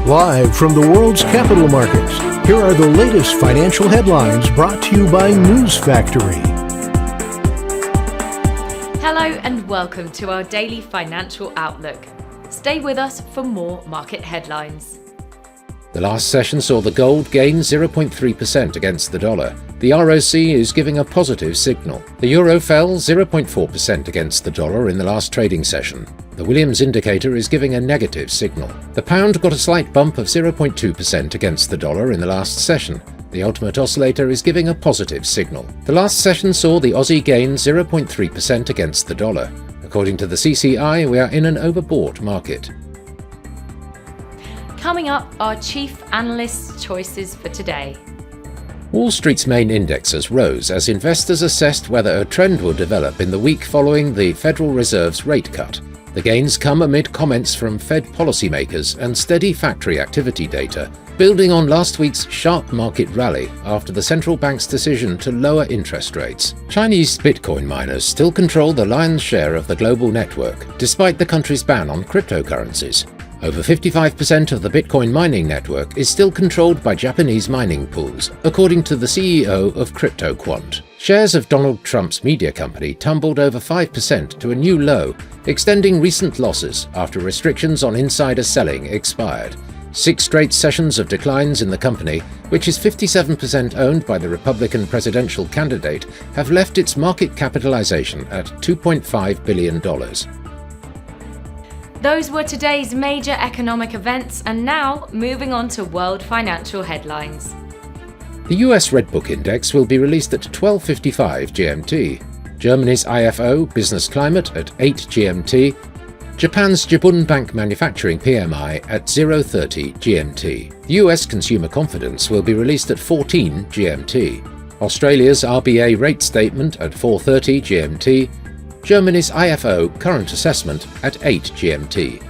Live from the world's capital markets, here are the latest financial headlines brought to you by News Factory. Hello and welcome to our daily financial outlook. Stay with us for more market headlines. The last session saw the gold gain 0.3% against the dollar. The ROC is giving a positive signal. The euro fell 0.4% against the dollar in the last trading session. The Williams indicator is giving a negative signal. The pound got a slight bump of 0.2% against the dollar in the last session. The ultimate oscillator is giving a positive signal. The last session saw the Aussie gain 0.3% against the dollar. According to the CCI, we are in an overbought market. Coming up, our chief analyst's choices for today. Wall Street's main indexes rose as investors assessed whether a trend would develop in the week following the Federal Reserve's rate cut. The gains come amid comments from Fed policymakers and steady factory activity data, building on last week's sharp market rally after the central bank's decision to lower interest rates. Chinese Bitcoin miners still control the lion's share of the global network, despite the country's ban on cryptocurrencies. Over 55% of the Bitcoin mining network is still controlled by Japanese mining pools, according to the CEO of CryptoQuant. Shares of Donald Trump's media company tumbled over 5% to a new low, extending recent losses after restrictions on insider selling expired. 6 straight sessions of declines in the company, which is 57% owned by the Republican presidential candidate, have left its market capitalization at $2.5 billion. Those were today's major economic events, and now moving on to world financial headlines. The US Redbook Index will be released at 12:55 GMT, Germany's IFO Business Climate at 8 GMT, Japan's Jibun Bank Manufacturing PMI at 0:30 GMT. US Consumer Confidence will be released at 14 GMT, Australia's RBA Rate Statement at 4:30 GMT, Germany's IFO Current Assessment at 8 GMT.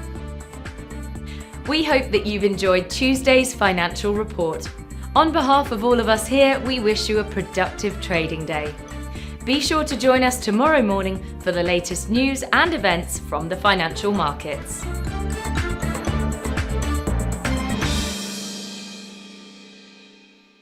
We hope that you've enjoyed Tuesday's financial report. On behalf of all of us here, we wish you a productive trading day. Be sure to join us tomorrow morning for the latest news and events from the financial markets.